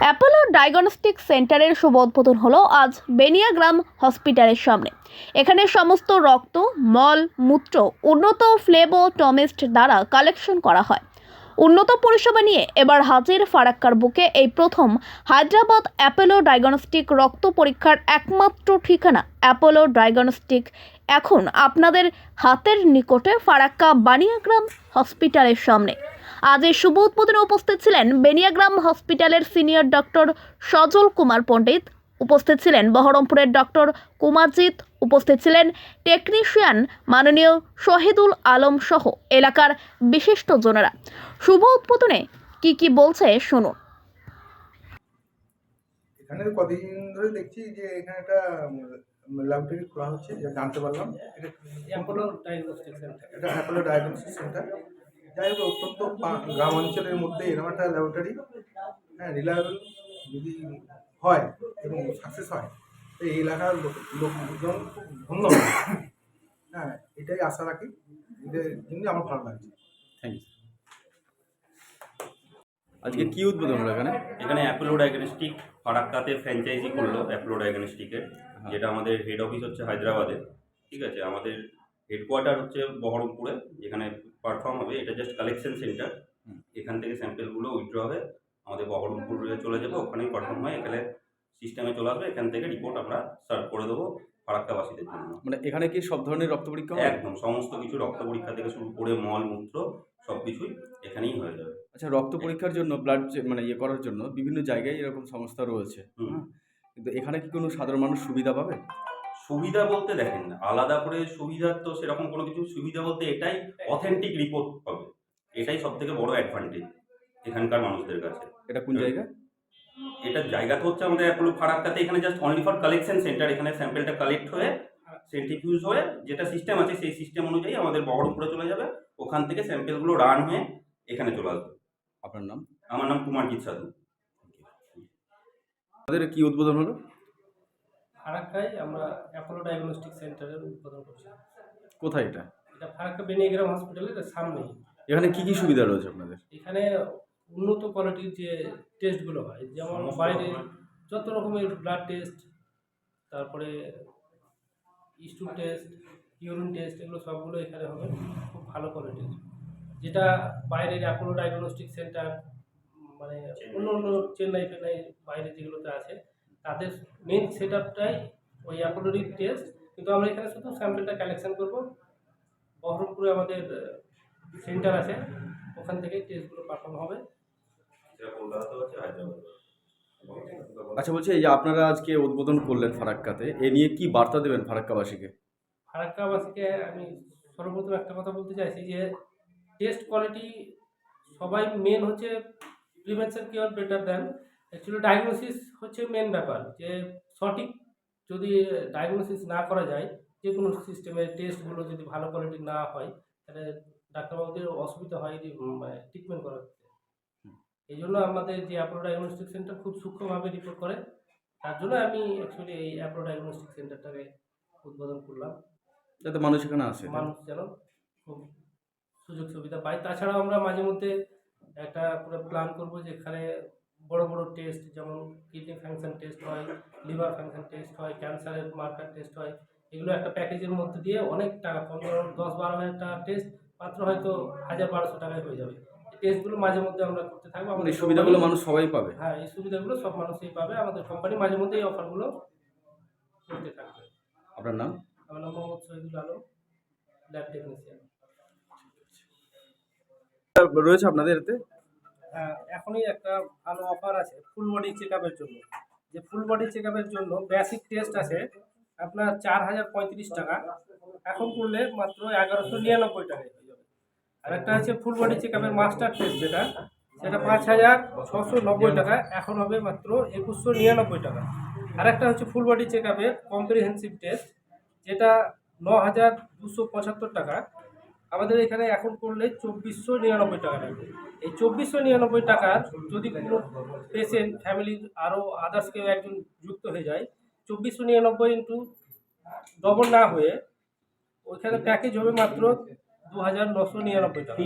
Apollo diagnostic সেন্টারের শুভ উদ্বোধন হলো আজ বেনিয়াগ্রাম হসপিটালের সামনে। এখানে সমস্ত রক্ত, মল, মূত্র উন্নত ফ্লেবোটমিস্ট দ্বারা কালেকশন করা হয়। উন্নত পরিষেবা নিয়ে এবার হাজির ফারাক্কার বুকে এই প্রথম হায়দ্রাবাদ অ্যাপোলো ডায়াগনস্টিক রক্ত পরীক্ষার একমাত্র ঠিকানা অ্যাপোলো ডায়াগনস্টিক এখন আপনাদের হাতের নিকটে ফারাক্কা বানিয়াগ্রাম হসপিটালের সামনে। আজ এই শুভ উদ্বোধনে উপস্থিত ছিলেন বেনিয়াগ্রাম হসপিটালের সিনিয়র ডক্টর সজল কুমার পণ্ডিত, উপস্থিত ছিলেন বহরমপুরের ডক্টর কুমারজিৎ, উপস্থিত ছিলেন টেকনিশিয়ান মাননীয় শহীদুল আলম সহ এলাকার বিশিষ্টজনেরা। শুভ উদ্বোধনে কি বলছে শুনুন। এখানে কদিন ধরে দেখছি যে এখানে একটা ল্যাবরেটরি খোলা হচ্ছে, যা জানতে পারলাম এটা অ্যাপোলো ডায়াগনস্টিক সেন্টার। এটা অ্যাপোলো ডায়াগনস্টিক সেন্টার। যাই হোক, অত্যন্ত গ্রাম অঞ্চলের মধ্যে এরকম একটা ল্যাবরেটরি রিলায়েবল যদি হয় এবং সাকসেস হয়, তো এই এলাকার লোকজন খুব ধন্যবাদ। এটাই আশা রাখি, এদের জন্য আমার ভালো লাগছে। Thank you. আজকে কি উদ্বোধন হলো এখানে? এখানে অ্যাপোলো ডায়াগনস্টিক ফারাক্কাতে ফ্র্যাঞ্চাইজি করলো অ্যাপোলো ডায়াগনস্টিকের, যেটা আমাদের হেড অফিস হচ্ছে হায়দ্রাবাদে। ঠিক আছে, আমাদের হেডকোয়ার্টার হচ্ছে বহরমপুরে, যেখানে পারফর্ম হবে। এটা জাস্ট কালেকশন সেন্টার। এখান থেকে স্যাম্পেলগুলো উইথড্র হবে, আমাদের বহরমপুরে চলে যাবে, ওখানেই পারফর্ম হয়, এখানে সিস্টেমে চলে আসবে। এখান থেকে রিপোর্ট আমরা সার্ভ করে দেবো ফারাক্কাবাসীদের জন্য। মানে এখানে কি সব ধরনের রক্ত পরীক্ষা হয়? একদম সমস্ত কিছু, রক্ত পরীক্ষা থেকে শুরু করে মল মূত্র সব কিছুই এখানেই হয়ে যাবে। আচ্ছা, রক্ত পরীক্ষার জন্য ব্লাড মানে করার জন্য বিভিন্ন জায়গায় এরকম সংস্থা রয়েছে, কিন্তু এখানে কি কোনো সাধারণ মানুষ সুবিধা পাবে? সুবিধা বলতে দেখেন, আলাদা করে সুবিধা তো সেরকম কোনো কিছু, সুবিধা বলতে এটাই অথেন্টিক রিপোর্ট পাবে, এটাই সব থেকে বড় অ্যাডভান্টেজ এখানকার মানুষদের কাছে। এটা কোন জায়গা? এটা জায়গা তো হচ্ছে আমাদের অ্যাপোলো ফারাক্কাতে। এখানে just only for collection centre. এখানে স্যাম্পেলটা কালেক্ট হয়ে সেন্ট্রিফিউজ হয়ে যেটা সিস্টেম আছে সেই সিস্টেম অনুযায়ী আমাদের বহরমপুরে চলে যাবে, ওখান থেকে স্যাম্পেলগুলো রান হয়ে এখানে চলে আসবে। আপনার নাম? আমার নাম কুমারজিৎ সাধু। আমাদের কি উদ্বোধন হলো? ফারাক্কায় আমরা অ্যাপোলো ডায়াগনস্টিক সেন্টারের উদ্বোধন করছি। কোথায় এটা? এটা ফারাক্কা বেনিয়াগ্রাম হসপিটালের সামনেই। এখানে কি সুবিধা রয়েছে আপনাদের? এখানে উন্নত কোয়ালিটির যে টেস্টগুলো হয়, যেমন বাইরে যত রকমের ব্লাড টেস্ট, তারপরে স্টুল টেস্ট, ইউরিন টেস্ট, এগুলো সবগুলো এখানে হবে খুব ভালো কোয়ালিটির। যেটা বাইরের অ্যাপোলো ডায়াগনস্টিক সেন্টার মানে অন্য চেন্নাই বাইরে যেগুলোতে আছে, তাদের মেন সেট আপটাই ওই অ্যাপোলোরই টেস্ট, কিন্তু আমরা এখানে শুধু স্যাম্পেলটা কালেকশন করব। বহরমপুরে আমাদের সেন্টার আছে, ওখান থেকে টেস্টগুলো পাঠানো হবে। আচ্ছা, বলছি এই যে আপনারা আজকে উদ্বোধন করলেন ফারাক্কাতে, এ নিয়ে কি বার্তা দেবেন ফারাক্কাবাসীকে? ফারাক্কাবাসীকে আমি সর্বপ্রথম একটা কথা বলতে চাইছি যে টেস্ট কোয়ালিটি সবাই মেন হচ্ছে prevention cure better than. Actually diagnosis হচ্ছে মেন ব্যাপার, যে সঠিক যদি ডায়াগনোসিস না করা যায়, যে কোনো সিস্টেমের টেস্টগুলো যদি ভালো কোয়ালিটি না হয়, তাহলে ডাক্তারবাবুদের অসুবিধা হয় মানে ট্রিটমেন্ট করাতে। এই জন্য আমাদের যে অ্যাপোলো ডায়াগনস্টিক সেন্টার খুব সূক্ষ্মভাবে রিপোর্ট করে, তার জন্য আমি অ্যাকচুয়ালি এই অ্যাপোলো ডায়াগনস্টিক সেন্টারটাকে উদ্বোধন করলাম, যাতে মানুষ এখানে আসে, মানুষ যেন খুব সুযোগ সুবিধা পায়। তাছাড়াও আমরা মাঝে মধ্যে একটা পুরো প্ল্যান করব, যেখানে বড় বড় টেস্ট, যেমন কিডনি ফাংশন টেস্ট হয়, লিভার ফাংশন টেস্ট হয়, ক্যান্সারের মার্কার টেস্ট হয়, এগুলো একটা প্যাকেজের মধ্যে দিয়ে অনেক টাকা, 10-12 হাজার টাকা টেস্ট মাত্র হয়তো 1000-1200 টাকায় হয়ে যাবে। এই টেস্টগুলো মাঝে মধ্যে আমরা করতে থাকবো। এই সুবিধাগুলো মানুষ সবাই পাবে? হ্যাঁ, এই সুবিধাগুলো সব মানুষই পাবে। আমাদের কোম্পানি মাঝে মধ্যে এই অফারগুলো করতে থাকবে। আপনার নাম? আমার নাম মোহাম্মদ শহীদুল আলম, ল্যাব টেকনিশিয়ান। রয়েছে আপনাদের এতে? এখনই একটা ভালো অফার আছে ফুল বডি চেক আপের জন্য। যে ফুল বডি চেক আপের জন্য বেসিক টেস্ট আছে আপনার 4035 টাকা, এখন করলে মাত্র 1199 টাকায় হয়ে যাবে। আর একটা আছে ফুল বডি চেক আপের মাস্টার টেস্ট, সেটা 5690 টাকা, এখন হবে মাত্র 2199 টাকা। আর একটা হচ্ছে ফুল বডি চেক আপের কম্প্রিহেন্সিভ টেস্ট, যেটা 9275 টাকা, আমাদের এখানে এখন করলে 2499 টাকা লাগবে। এই 2499 টাকার যদি কোনো পেশেন্ট ফ্যামিলির আরও আদার্স কেউ একজন যুক্ত হয়ে যায়, 2499 ইন্টু ডবল না হয়ে ওইখানে প্যাকেজ হবে মাত্র 2999 টাকা।